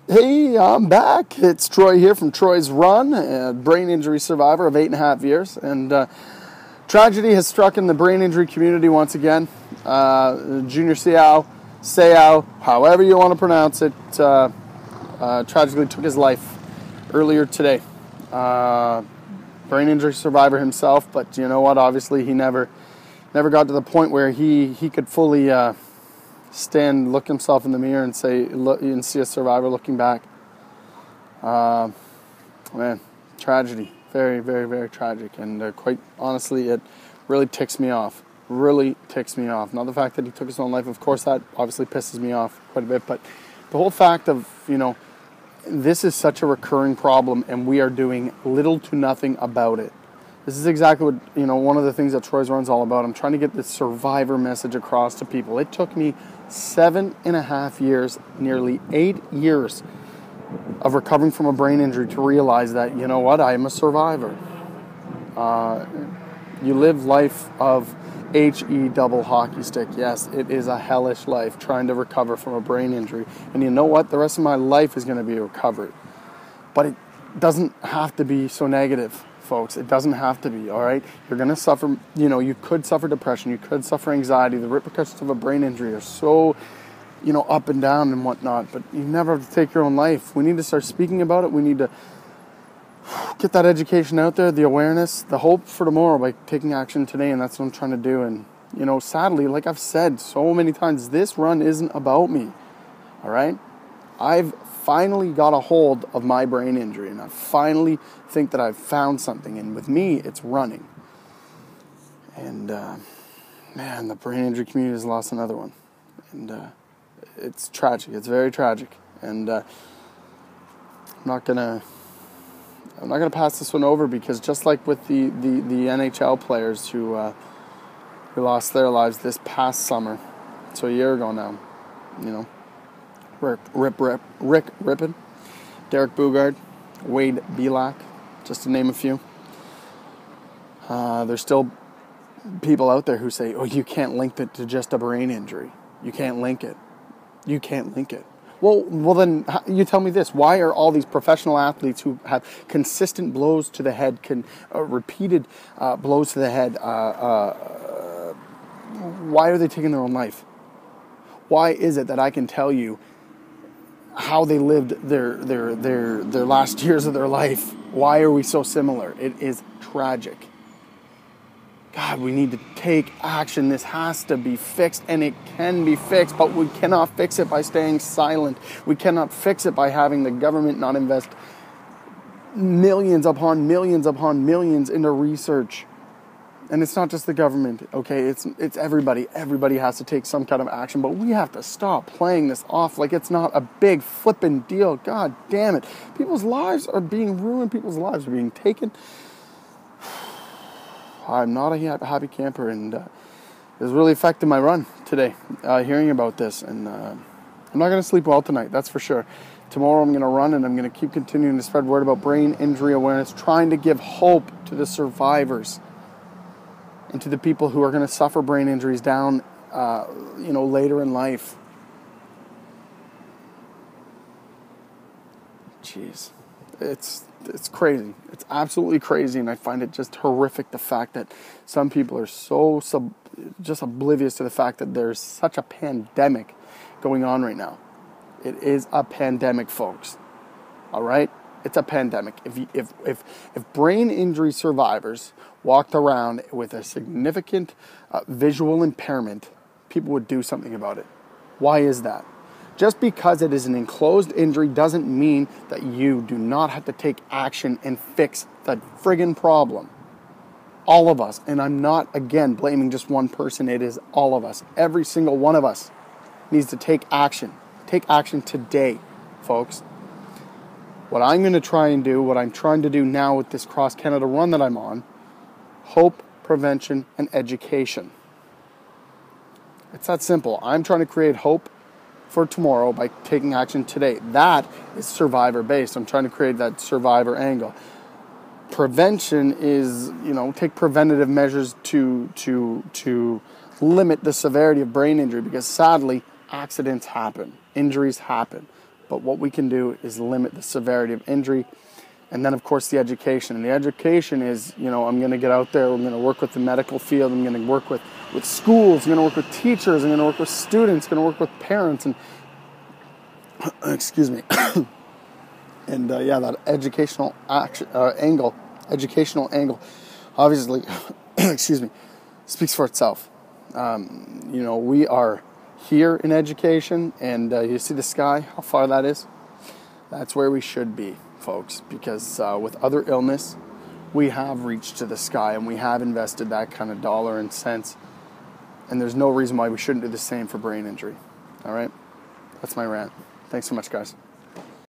Hey, I'm back. It's Troy here from Troy's Run, a brain injury survivor of 8.5 years. And tragedy has struck in the brain injury community once again. Junior Seau, however you want to pronounce it, tragically took his life earlier today. Brain injury survivor himself, but you know what? Obviously, he never got to the point where he could fully look himself in the mirror and see a survivor looking back. Man, tragedy. Very, very, very tragic. And quite honestly, it really ticks me off. Really ticks me off. Not the fact that he took his own life. Of course, that obviously pisses me off quite a bit. But the whole fact of, this is such a recurring problem and we are doing little to nothing about it. This is exactly what, one of the things that Troy's Run's all about. I'm trying to get the survivor message across to people. It took me 7.5 years, nearly 8 years of recovering from a brain injury to realize that, you know what, I am a survivor. You live life of H-E double hockey stick. Yes, it is a hellish life trying to recover from a brain injury. And you know what? The rest of my life is going to be recovered. But it doesn't have to be so negative, folks. It doesn't have to be, all right? You're going to suffer, you could suffer depression. You could suffer anxiety. The repercussions of a brain injury are so, up and down and whatnot. But you never have to take your own life. We need to start speaking about it. We need to get that education out there, the awareness, the hope for tomorrow by taking action today, and that's what I'm trying to do. And, sadly, like I've said so many times, this run isn't about me, all right? I've finally got a hold of my brain injury, and I finally think that I've found something, and with me, it's running. And, man, the brain injury community has lost another one, and it's tragic. It's very tragic, and I'm not gonna pass this one over, because just like with the NHL players who lost their lives this past summer, so a year ago now, Rick Rippon, Derek Boogaard, Wade Belak, just to name a few. There's still people out there who say, oh, you can't link it to just a brain injury. You can't link it. You can't link it. Well, then you tell me this. Why are all these professional athletes who have consistent blows to the head, repeated blows to the head, why are they taking their own life? Why is it that I can tell you how they lived their last years of their life? Why are we so similar? It is tragic. God, we need to take action. This has to be fixed, and it can be fixed, but we cannot fix it by staying silent. We cannot fix it by having the government not invest millions upon millions upon millions into research. And it's not just the government, okay? It's everybody. Everybody has to take some kind of action, but we have to stop playing this off like it's not a big flippin' deal. God damn it. People's lives are being ruined. People's lives are being taken. I'm not a happy camper, and it has really affected my run today, hearing about this. And I'm not going to sleep well tonight, that's for sure. Tomorrow I'm going to run, and I'm going to keep continuing to spread word about brain injury awareness, trying to give hope to the survivors and to the people who are going to suffer brain injuries down, later in life. Jeez. It's crazy. It's absolutely crazy, and I find it just horrific, the fact that some people are so just oblivious to the fact that there's such a pandemic going on right now. It is a pandemic, folks. All right? It's a pandemic. If brain injury survivors walked around with a significant visual impairment, people would do something about it. Why is that? Just because it is an enclosed injury doesn't mean that you do not have to take action and fix the friggin' problem. All of us, and I'm not, again, blaming just one person, it is all of us. Every single one of us needs to take action. Take action today, folks. What I'm going to try and do, what I'm trying to do now with this Cross Canada run that I'm on, hope, prevention, and education. It's that simple. I'm trying to create hope for tomorrow by taking action today. That is survivor-based. I'm trying to create that survivor angle. Prevention is, take preventative measures to limit the severity of brain injury, because sadly, accidents happen, injuries happen. But what we can do is limit the severity of injury. And then, of course, the education. And the education is, I'm going to get out there. I'm going to work with the medical field. I'm going to work with schools. I'm going to work with teachers. I'm going to work with students. I'm going to work with parents. And, excuse me. And, that educational angle, obviously, excuse me, speaks for itself. We are here in education, and you see the sky, how far that is? That's where we should be, folks, because with other illness, we have reached to the sky, and we have invested that kind of dollar and cents, and there's no reason why we shouldn't do the same for brain injury. All right? That's my rant. Thanks so much, guys.